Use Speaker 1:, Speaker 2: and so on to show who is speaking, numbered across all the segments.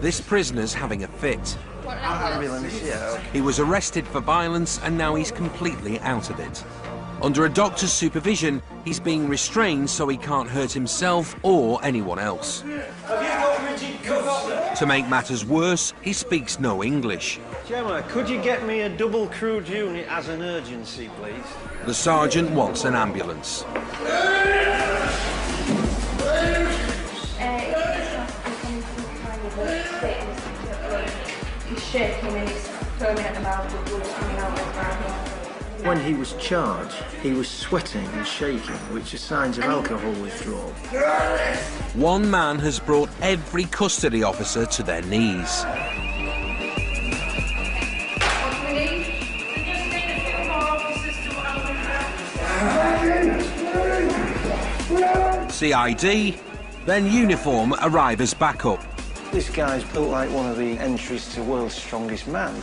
Speaker 1: This prisoner's having a fit.
Speaker 2: Ambulance, yeah, okay.
Speaker 1: He was arrested for violence and now he's completely out of it. Under a doctor's supervision, he's being restrained so he can't hurt himself or anyone else. To make matters worse, he speaks no English.
Speaker 2: Gemma, could you get me a double crewed unit as an urgency, please?
Speaker 1: The sergeant wants an ambulance.
Speaker 3: He's shaking and he's foaming at the mouth with blood coming out of his mouth.
Speaker 2: When he was charged, he was sweating and shaking, which are signs of alcohol withdrawal.
Speaker 1: One man has brought every custody officer to their knees. CID, then uniform arrive as backup.
Speaker 2: This guy's built like one of the entries to World's Strongest Man.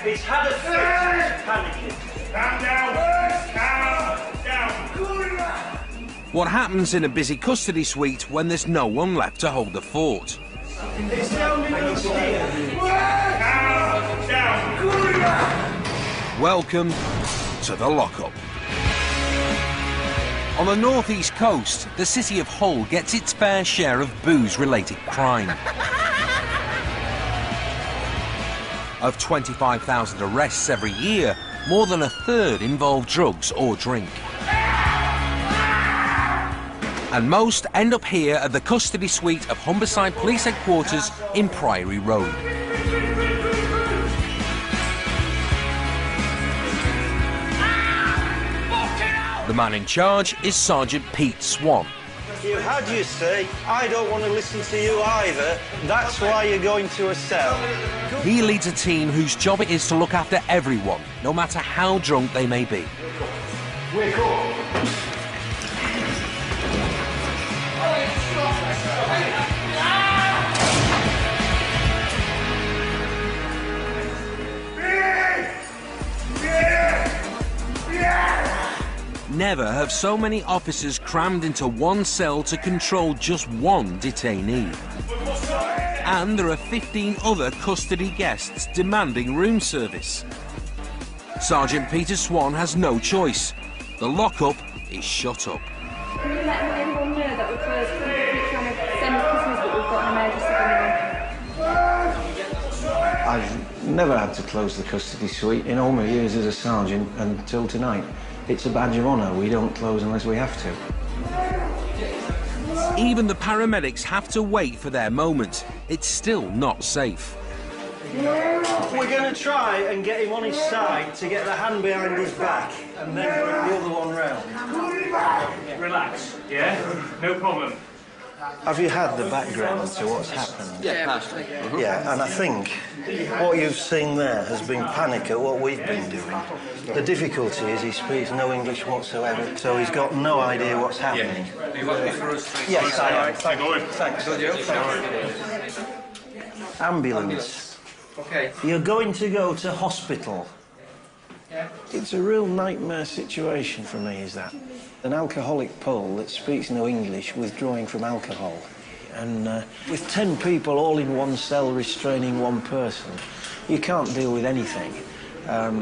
Speaker 4: He's had a fit, he's panicking. Calm down, down.
Speaker 1: What happens in a busy custody suite when there's no one left to hold the fort?
Speaker 4: It's sounding here. Down.
Speaker 1: Welcome to the lockup. On the northeast coast, the city of Hull gets its fair share of booze-related crime. Of 25,000 arrests every year, more than a third involve drugs or drink. And most end up here at the custody suite of Humberside Police Headquarters in Priory Road. The man in charge is Sergeant Pete Swan.
Speaker 2: You had your say. I don't want to listen to you either. That's why you're going to a cell.
Speaker 1: He leads a team whose job it is to look after everyone, no matter how drunk they may be.
Speaker 4: Wake up.
Speaker 1: Never have so many officers crammed into one cell to control just one detainee. And there are 15 other custody guests demanding room service. Sergeant Peter Swan has no choice. The lockup is shut up.
Speaker 3: Can you let everyone know that we're closed for trying to send prisoners, but we've got an emergency going on?
Speaker 2: I've never had to close the custody suite in all my years as a sergeant until tonight. It's a badge of honour. We don't close unless we have to.
Speaker 1: Even the paramedics have to wait for their moment. It's still not safe.
Speaker 2: We're going to try and get him on his side to get the hand behind his back and then bring the other one round.
Speaker 4: Relax, yeah? No problem.
Speaker 2: Have you had the background to what's happened?
Speaker 5: Yeah, partially.
Speaker 2: Yeah, and I think what you've seen there has been panic at what we've been doing. The difficulty is he speaks no English whatsoever, so he's got no idea what's happening.
Speaker 4: Are you happy for us?
Speaker 2: Yes, I am.
Speaker 4: Thanks.
Speaker 2: Thanks. Ambulance.
Speaker 5: Okay.
Speaker 2: You're going to go to hospital.
Speaker 5: Yeah.
Speaker 2: It's a real nightmare situation for me, is that. An alcoholic Pole that speaks no English withdrawing from alcohol. And with 10 people all in one cell restraining one person, you can't deal with anything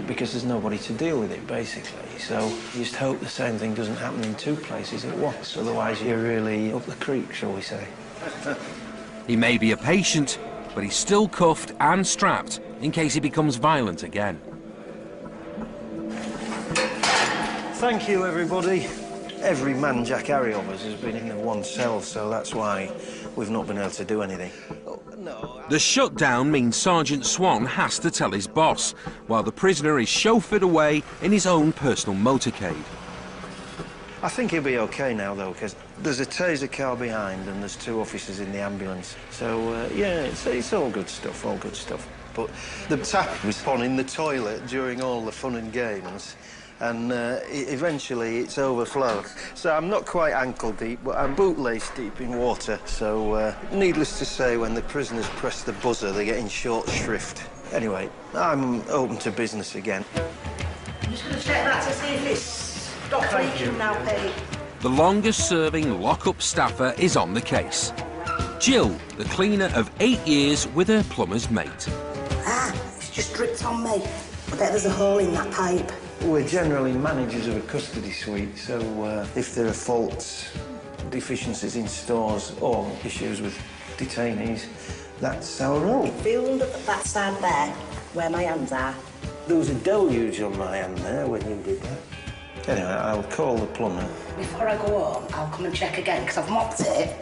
Speaker 2: because there's nobody to deal with it, basically. So you just hope the same thing doesn't happen in 2 places at once, otherwise you're really up the creek, shall we say.
Speaker 1: He may be a patient, but he's still cuffed and strapped in case he becomes violent again.
Speaker 2: Thank you, everybody. Every man Jack Harry of us has been in the one cell, so that's why we've not been able to do anything. Oh, no.
Speaker 1: The shutdown means Sergeant Swan has to tell his boss, while the prisoner is chauffeured away in his own personal motorcade.
Speaker 2: I think he'll be OK now, though, because there's a taser car behind and there's 2 officers in the ambulance. So, yeah, it's all good stuff, all good stuff. But the tap was on in the toilet during all the fun and games. And eventually it's overflowed. So I'm not quite ankle deep, but I'm bootlace deep in water. So needless to say, when the prisoners press the buzzer, they're getting short shrift. Anyway, I'm open to business again.
Speaker 6: I'm just going to check that to see if it's stopped leaking now, Pete.
Speaker 1: The longest-serving lock-up staffer is on the case. Jill, the cleaner of 8 years with her plumber's mate.
Speaker 6: It's just dripped on me. I bet there's a hole in that pipe.
Speaker 2: We're generally managers of a custody suite, so if there are faults, deficiencies in stores or issues with detainees, that's our role.
Speaker 6: Feel that side there, where my hands are.
Speaker 2: There was a deluge on my hand there when you did that. Anyway, I'll call the plumber.
Speaker 6: Before I go home, I'll come and check again, because I've mopped it,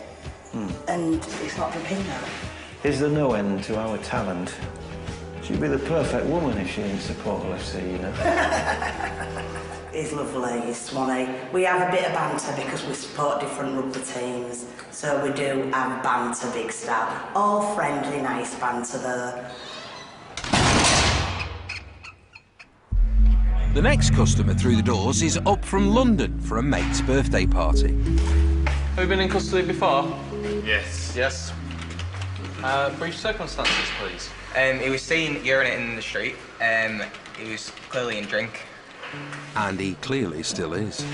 Speaker 6: and it's not dripping now.
Speaker 2: Is there no end to our talent? She'd be the perfect woman if she didn't support LFC, you know.
Speaker 6: He's lovely, he's Swanee. We have a bit of banter because we support different rugby teams, so we do have banter, big style. All friendly, nice banter there.
Speaker 1: The next customer through the doors is up from London for a mate's birthday party.
Speaker 5: Have you been in custody before?
Speaker 7: Yes.
Speaker 5: Yes. Brief circumstances, please.
Speaker 8: He was seen urinating in the street. He was clearly in drink.
Speaker 1: And he clearly still is.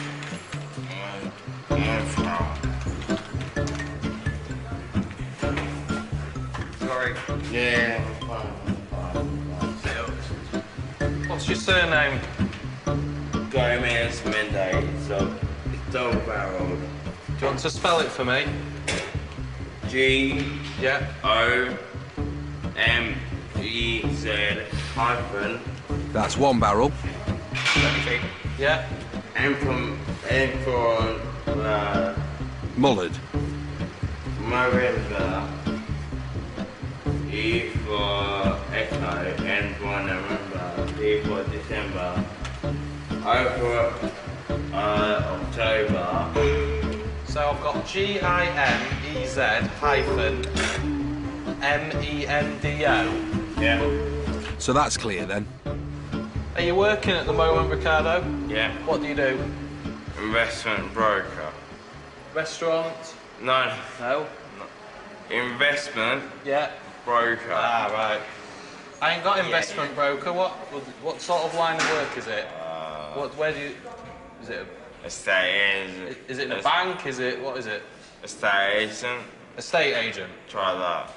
Speaker 8: Sorry.
Speaker 7: Yeah.
Speaker 5: What's your surname?
Speaker 7: Gomez Mendes, so double barrel.
Speaker 5: Do you want to spell it for me? Yeah.
Speaker 7: G-O-M-E-Z hyphen.
Speaker 1: That's one barrel.
Speaker 5: Yeah.
Speaker 7: M for
Speaker 1: Mullard.
Speaker 7: Miranda. E for Echo. N for November. D for December. O for October.
Speaker 5: So I've got G-I-M-E-Z hyphen M-E-N-D-O.
Speaker 7: Yeah.
Speaker 1: So that's clear then.
Speaker 5: Are you working at the moment, Ricardo?
Speaker 7: Yeah.
Speaker 5: What do you do?
Speaker 7: Investment broker.
Speaker 5: Restaurant?
Speaker 7: No.
Speaker 5: No.
Speaker 7: Investment
Speaker 5: Yeah.
Speaker 7: broker.
Speaker 5: Ah, right. I ain't got investment broker. What sort of line of work is it? Where do you... Is it
Speaker 7: Estate
Speaker 5: in a bank? What is it?
Speaker 7: Estate agent.
Speaker 5: Estate agent.
Speaker 7: Try that.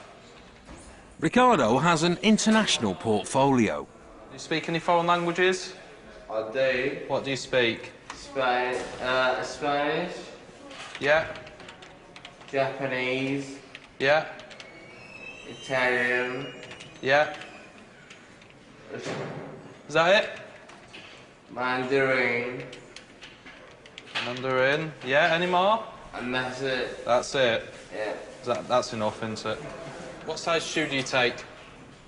Speaker 1: Ricardo has an international portfolio.
Speaker 5: Do you speak any foreign languages?
Speaker 7: I do.
Speaker 5: What do you speak?
Speaker 7: Spanish,
Speaker 5: Yeah.
Speaker 7: Japanese,
Speaker 5: Yeah.
Speaker 7: Italian,
Speaker 5: Yeah. Is that it?
Speaker 7: Mandarin,
Speaker 5: Mandarin. Yeah. Any more?
Speaker 7: and that's it.
Speaker 5: That's it.
Speaker 7: Yeah.
Speaker 5: That's enough, isn't it? What size shoe do you take?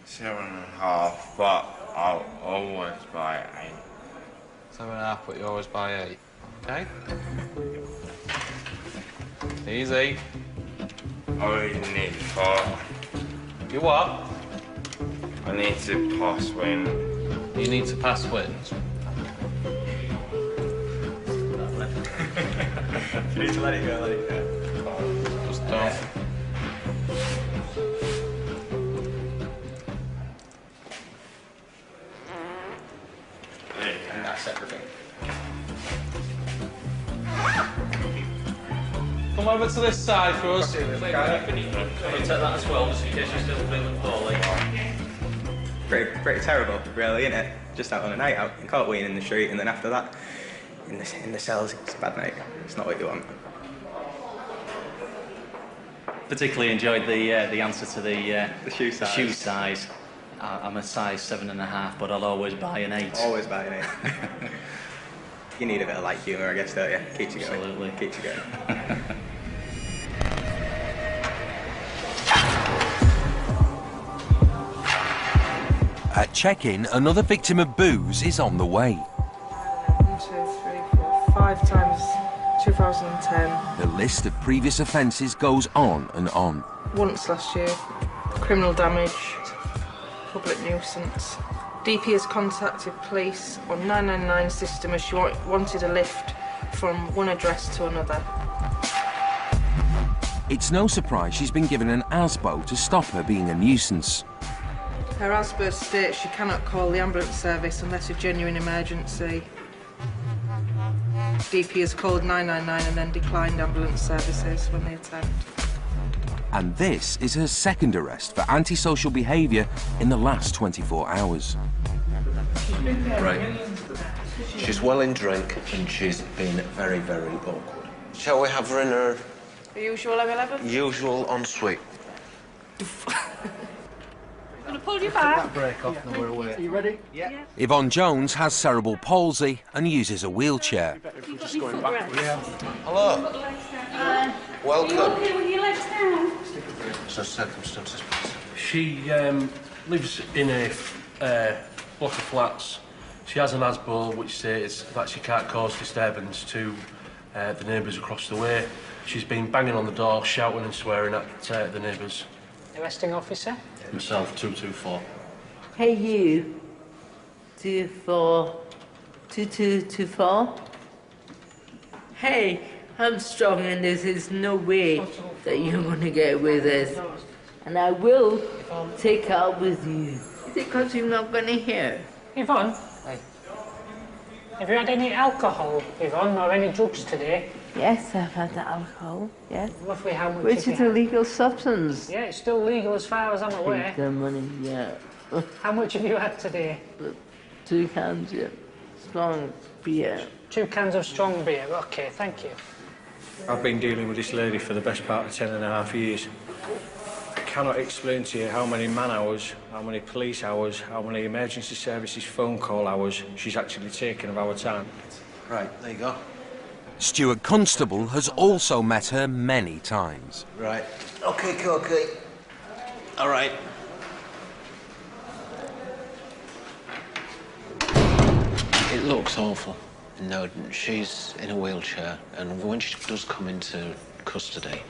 Speaker 7: 7.5, but I'll always buy 8.
Speaker 5: 7.5, but you always buy 8. Okay. Easy.
Speaker 7: I really need 4.
Speaker 5: You what?
Speaker 7: I need to pass win.
Speaker 5: You need to pass wins.
Speaker 8: You need to let it go,
Speaker 5: Just don't.
Speaker 8: And that's everything.
Speaker 5: Come over to this side for us.
Speaker 9: Take that as well, just in case you're still feeling poorly.
Speaker 8: Pretty terrible, really, isn't it? Just out on a night out, caught weeing in the street, and then after that, in the cells, it's a bad night. It's not what you want.
Speaker 9: Particularly enjoyed the answer to the
Speaker 8: shoe size.
Speaker 9: Shoe size. I'm a size 7.5, but I'll always buy an 8.
Speaker 8: Always buy an 8. You need a bit of light humour, I guess, don't you? Keeps you going.
Speaker 9: Absolutely.
Speaker 8: Keeps you going.
Speaker 1: At check-in, another victim of booze is on the way.
Speaker 10: 1, 2, 3, 4, 5 times 2010.
Speaker 1: The list of previous offences goes on and on.
Speaker 10: Once last year. Criminal damage. Public nuisance. DP has contacted police on 999 system as she wanted a lift from one address to another.
Speaker 1: It's no surprise she's been given an ASBO to stop her being a nuisance.
Speaker 10: Her ASBO states she cannot call the ambulance service unless a genuine emergency. DP has called 999 and then declined ambulance services when they attend.
Speaker 1: And this is her second arrest for antisocial behaviour in the last 24 hours.
Speaker 11: Right. She's well in drink and she's been very, very awkward. Shall we have her in her
Speaker 10: The usual M11?
Speaker 11: usual ensuite?
Speaker 3: I'm going to pull you back.
Speaker 12: That break off and we're away. Are you ready? Yeah.
Speaker 1: Yvonne Jones has cerebral palsy and uses a wheelchair.
Speaker 3: Just going back.
Speaker 12: Yeah.
Speaker 11: Hello. Welcome.
Speaker 3: Are you okay with your legs down?
Speaker 11: So circumstances, please.
Speaker 12: She lives in a block of flats. She has an ASBO which states that she can't cause disturbance to the neighbours across the way. She's been banging on the door, shouting and swearing at the neighbours.
Speaker 13: Arresting officer?
Speaker 12: Myself, 224.
Speaker 14: Hey you, 2224. Hey, I'm strong and there's no way that you're gonna get away with this. And I will take out with you. Is it because you're not gonna hear?
Speaker 13: Yvonne? Hey. Have you had any alcohol, Yvonne, or any drugs today?
Speaker 14: Yes, I've had the alcohol, yes.
Speaker 13: Roughly how much?
Speaker 14: Which is a legal substance.
Speaker 13: Yeah, it's still legal as far as I'm aware.
Speaker 14: The money, yeah.
Speaker 13: How much have you had today?
Speaker 14: 2 cans, yeah. Strong beer.
Speaker 13: 2 cans of strong beer, okay, thank you.
Speaker 12: I've been dealing with this lady for the best part of 10.5 years. I cannot explain to you how many man hours, how many police hours, how many emergency services phone call hours she's actually taken of our time.
Speaker 11: Right, there you go.
Speaker 1: Stuart Constable has also met her many times.
Speaker 11: Right. Okay. All right. It looks awful. No, she's in a wheelchair, and when she does come into custody,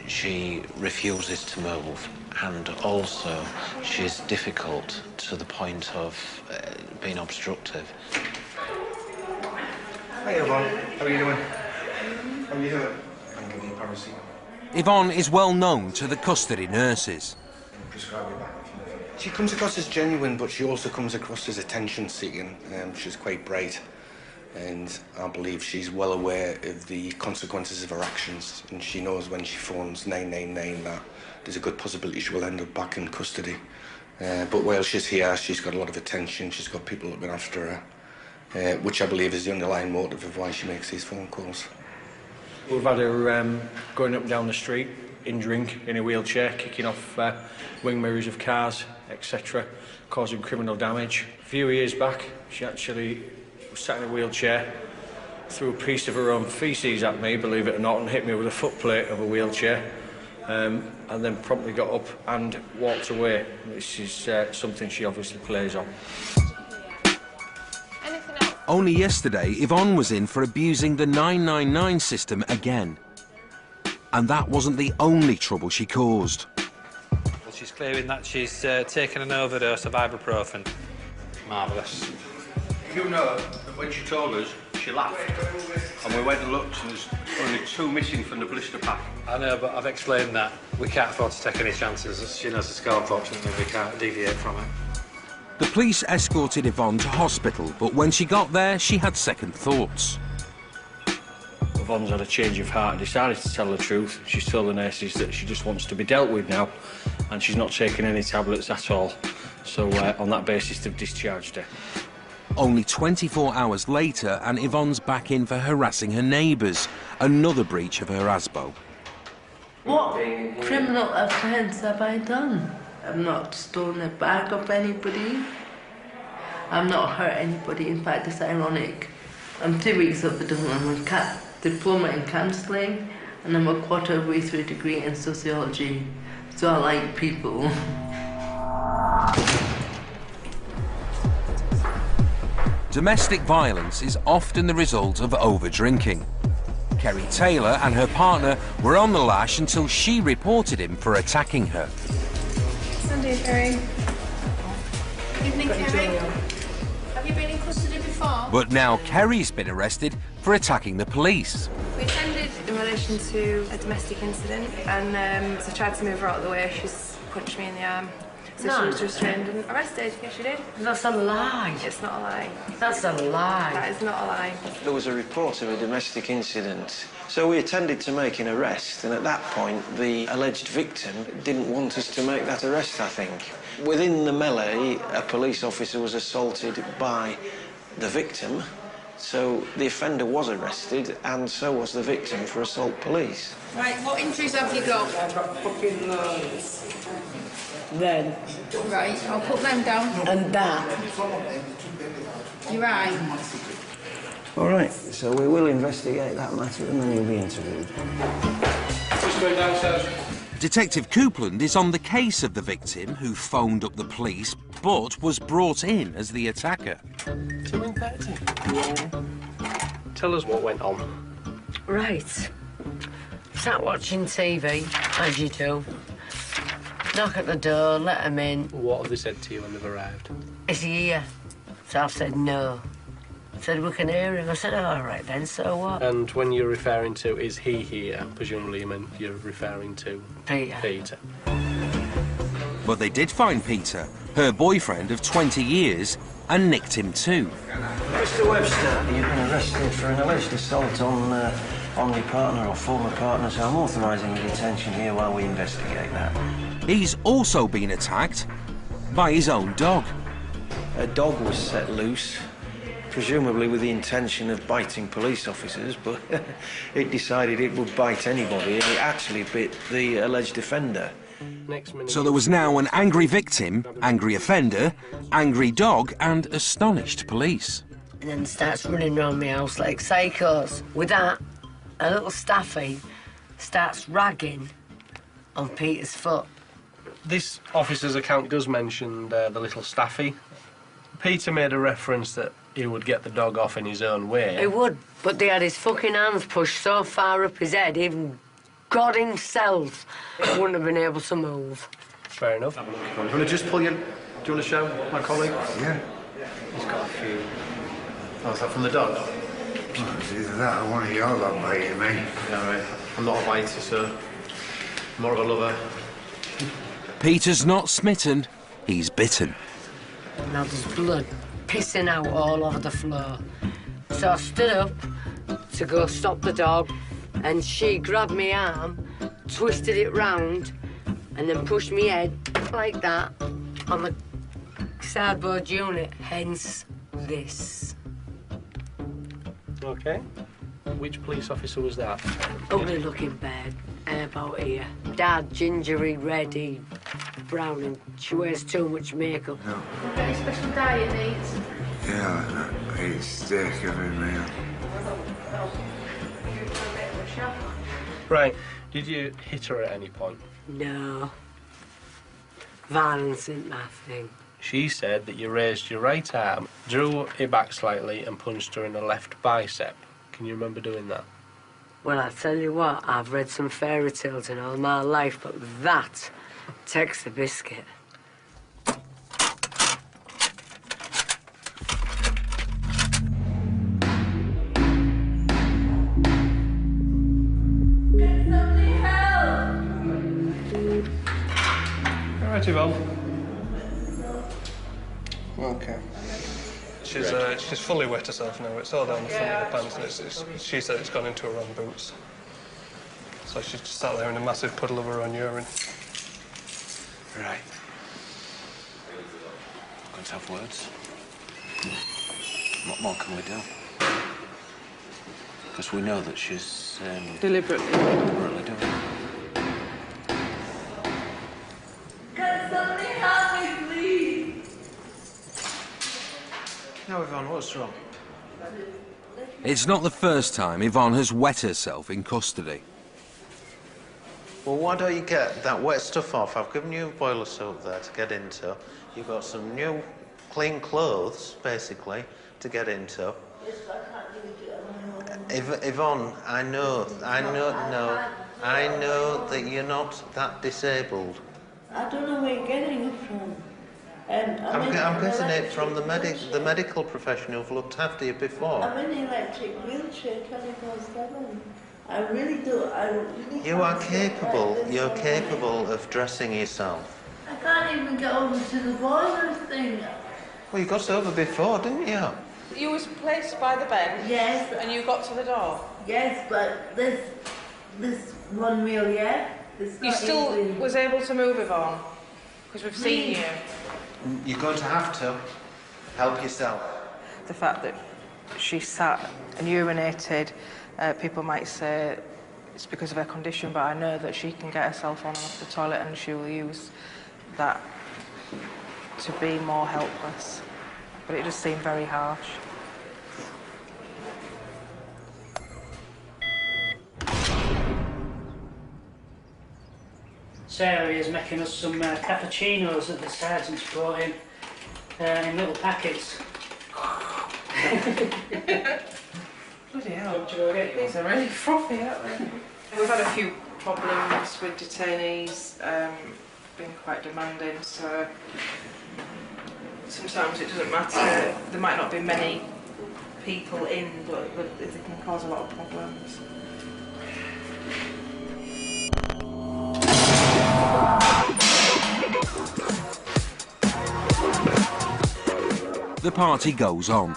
Speaker 11: she refuses to move, and also she's difficult to the point of being obstructive.
Speaker 8: Hey, Yvonne. How are you doing? How are you doing? I'm giving you paracetamol.
Speaker 1: Yvonne is well known to the custody nurses.
Speaker 8: Prescribe you back. She comes across as genuine, but she also comes across as attention-seeking. She's quite bright, and I believe she's well aware of the consequences of her actions, and she knows when she phones 999 that there's a good possibility she will end up back in custody. But while she's here, she's got a lot of attention. She's got people looking after her. Which I believe is the underlying motive of why she makes these phone calls.
Speaker 12: We've had her going up and down the street in drink, in a wheelchair, kicking off wing mirrors of cars, etc., causing criminal damage. A few years back, she actually was sat in a wheelchair, threw a piece of her own faeces at me, believe it or not, and hit me with a footplate of a wheelchair, and then promptly got up and walked away. This is something she obviously plays on.
Speaker 1: Only yesterday, Yvonne was in for abusing the 999 system again. And that wasn't the only trouble she caused.
Speaker 15: Well, she's clearing that she's taken an overdose of ibuprofen. Marvellous.
Speaker 16: You know that when she told us, she laughed. And we went and looked, and there's only 2 missing from the blister pack.
Speaker 15: I know, but I've explained that. We can't afford to take any chances. She knows the score, unfortunately. We can't deviate from it.
Speaker 1: The police escorted Yvonne to hospital, but when she got there, she had second thoughts.
Speaker 12: Yvonne's had a change of heart and decided to tell the truth. She's told the nurses that she just wants to be dealt with now, and she's not taking any tablets at all. So on that basis, they've discharged her.
Speaker 1: Only 24 hours later, and Yvonne's back in for harassing her neighbours, another breach of her ASBO.
Speaker 14: What criminal offence have I done? I've not stolen a bag of anybody. I've not hurt anybody. In fact, it's ironic. I'm 2 weeks overdone. I'm a diploma in counselling, and I'm a quarter of the way through a degree in sociology. So I like people.
Speaker 1: Domestic violence is often the result of over-drinking. Kerry Taylor and her partner were on the lash until she reported him for attacking her.
Speaker 3: Sunday, Kerry. Evening, Kerry. Have you been in custody before?
Speaker 1: But now Kerry's been arrested for attacking the police.
Speaker 3: We attended in relation to a domestic incident, and I tried to move her out of the way. She's punched me in the arm. So she was restrained and arrested. Yes, she did.
Speaker 14: That's a lie.
Speaker 3: It's not a lie.
Speaker 14: That's a lie.
Speaker 3: That is not a lie.
Speaker 2: There was a report of a domestic incident So we attended to make an arrest, and at that point, the alleged victim didn't want us to make that arrest, I think. Within the melee, a police officer was assaulted by the victim, so the offender was arrested, and so was the victim for assault police.
Speaker 17: Right, what injuries have you got?
Speaker 14: I've got fucking loads. Then.
Speaker 17: Right, I'll put them down.
Speaker 14: And that.
Speaker 17: You're right.
Speaker 2: All right, so we will investigate that matter and then you'll be interviewed.
Speaker 15: Just going downstairs.
Speaker 1: Detective Coupland is on the case of the victim who phoned up the police but was brought in as the attacker.
Speaker 18: 2:30? Yeah. Tell us what went on.
Speaker 19: Right. Sat watching TV, as you do. Knock at the door, let them in.
Speaker 18: What have they said to you when they've arrived?
Speaker 19: Is he here? So I've said no. Said we can hear him. I said, all right then, so what?
Speaker 18: And when you're referring to is he here, presumably you meant you're referring to Peter.
Speaker 1: But they did find Peter, her boyfriend of 20 years, and nicked him too.
Speaker 2: Mr. Webster, you've been arrested for an alleged assault on your partner or former partner, so I'm authorising your detention here while we investigate that.
Speaker 1: He's also been attacked by his own dog.
Speaker 2: A dog was set loose, presumably with the intention of biting police officers, but it decided it would bite anybody, and it actually bit the alleged offender.
Speaker 1: So there was now an angry victim, angry offender, angry dog, and astonished police.
Speaker 19: And then starts running around my house like psychos. With that, a little staffy starts ragging on Peter's foot.
Speaker 18: This officer's account does mention the little staffy. Peter made a reference that he would get the dog off in his own way.
Speaker 19: He would, but they had his fucking hands pushed so far up his head, even God himself wouldn't have been able to move.
Speaker 18: Fair enough.
Speaker 15: Do you want to just pull your... Do you want to show my colleague?
Speaker 20: Yeah.
Speaker 15: He's got a few... Oh, is that from the dog?
Speaker 20: Well, it's either that or one of your lot biting me.
Speaker 15: Yeah, right. I'm not a biter, sir. More of a lover.
Speaker 1: Peter's not smitten, he's bitten.
Speaker 19: Now there's blood pissing out all over the floor. So I stood up to go stop the dog, and she grabbed my arm, twisted it round, and then pushed me head like that on the cardboard unit, hence this.
Speaker 18: OK. Which police officer was that?
Speaker 19: Ugly looking bird, about here. Dad, gingery, reddy, brown, and she wears too much makeup.
Speaker 20: No.
Speaker 17: Any special diet needs?
Speaker 20: Yeah, I eat steak every meal.
Speaker 18: Right. Did you hit her at any point?
Speaker 19: No. Violence isn't my thing.
Speaker 18: She said that you raised your right arm, drew it back slightly, and punched her in the left bicep. Can you remember doing that?
Speaker 19: Well, I tell you what, I've read some fairy tales in all my life, but that takes the biscuit.
Speaker 18: All right, Yvonne.
Speaker 21: Okay. She's fully wet herself now. It's all down the front of the pants, and she said it's gone into her own boots. So she's just sat there in a massive puddle of her own urine.
Speaker 11: Right. Going to have words. What more can we do? Because we know that she's
Speaker 10: Deliberately
Speaker 11: doing it.
Speaker 14: Can somebody help me, please?
Speaker 2: Now, Yvonne, what's wrong?
Speaker 1: It's not the first time Yvonne has wet herself in custody.
Speaker 22: Well, why don't you get that wet stuff off? I've given you a boiler soap there to get into. You've got some new, clean clothes, basically, to get into. Yvonne, I know that you're not that disabled.
Speaker 14: I don't know where you're getting it from.
Speaker 22: I'm getting it from the medical professional who've looked after you before.
Speaker 14: I'm in an electric wheelchair 24/7. I really do.
Speaker 22: You are capable. You're capable of dressing yourself.
Speaker 14: I can't even get over to the boiler thing.
Speaker 22: Well, you got over before, didn't you?
Speaker 10: You was placed by the bench?
Speaker 14: Yes.
Speaker 10: And you got to the door?
Speaker 14: Yes, but this one wheel, yeah?
Speaker 10: You still was able to move, Yvonne? Because we've seen you.
Speaker 2: You're going to have to help yourself.
Speaker 10: The fact that she sat and urinated, people might say it's because of her condition, but I know that she can get herself on and off the toilet and she will use that to be more helpless. But it just seemed very harsh.
Speaker 13: Sarah is making us some cappuccinos that the sergeant's brought in little packets.
Speaker 10: Bloody hell. These are really frothy, aren't they? We've had a few problems with detainees, being quite demanding, so sometimes it doesn't matter. There might not be many people in, but it can cause a lot of problems.
Speaker 1: The party goes on.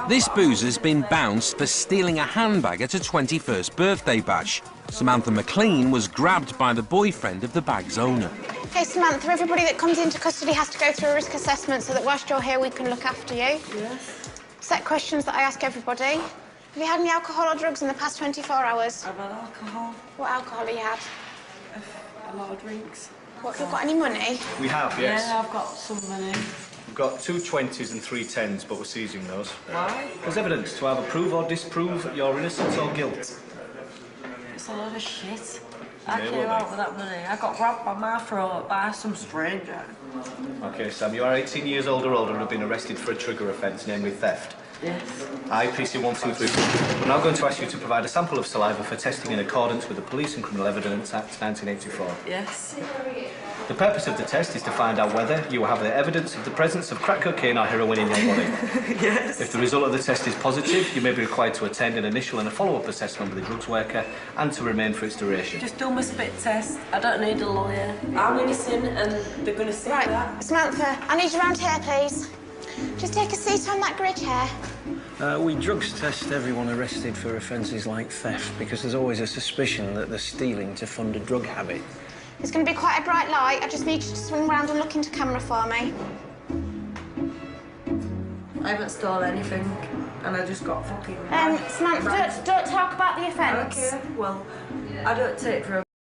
Speaker 1: This boozer's been bounced for stealing a handbag at a 21st birthday bash. Samantha McLean was grabbed by the boyfriend of the bag's owner.
Speaker 4: Hey, Samantha, everybody that comes into custody has to go through a risk assessment so that whilst you're here, we can look after you.
Speaker 14: Yes.
Speaker 4: Set questions that I ask everybody. Have you had any alcohol or drugs in the past 24 hours?
Speaker 14: I've had alcohol.
Speaker 4: What alcohol have you had?
Speaker 14: A lot of drinks.
Speaker 4: What, have you got any money?
Speaker 6: We have, yes.
Speaker 14: Yeah, I've got some money.
Speaker 6: We've got 2 20s and 3 10s, but we're seizing those.
Speaker 14: Why?
Speaker 6: As evidence to either prove or disprove your innocence or guilt.
Speaker 14: It's a load of shit. I
Speaker 6: Yeah,
Speaker 14: came
Speaker 6: well,
Speaker 14: out with that money. I got grabbed by my throat by some stranger.
Speaker 6: Okay, Sam, you are 18 years old or older and have been arrested for a trigger offence, namely theft.
Speaker 14: Yes.
Speaker 6: I, PC 123. I'm now going to ask you to provide a sample of saliva for testing in accordance with the Police and Criminal Evidence Act 1984.
Speaker 14: Yes.
Speaker 6: The purpose of the test is to find out whether you have the evidence of the presence of crack cocaine or heroin in your body.
Speaker 14: Yes.
Speaker 6: If the result of the test is positive, you may be required to attend an initial and a follow-up assessment with the drugs worker and to remain for its duration.
Speaker 14: Just do my spit test. I don't need a lawyer. I'm innocent and they're going to see
Speaker 4: Right,
Speaker 14: that.
Speaker 4: Samantha, I need you around here, please. Just take a seat on that grid here.
Speaker 12: We drugs test everyone arrested for offences like theft because there's always a suspicion that they're stealing to fund a drug habit.
Speaker 4: It's going to be quite a bright light. I just need you to swing round and look into camera for me.
Speaker 14: I haven't stolen anything and I just got fucking...
Speaker 4: Samantha, don't talk about the offence.
Speaker 14: Okay, well, I don't take drugs.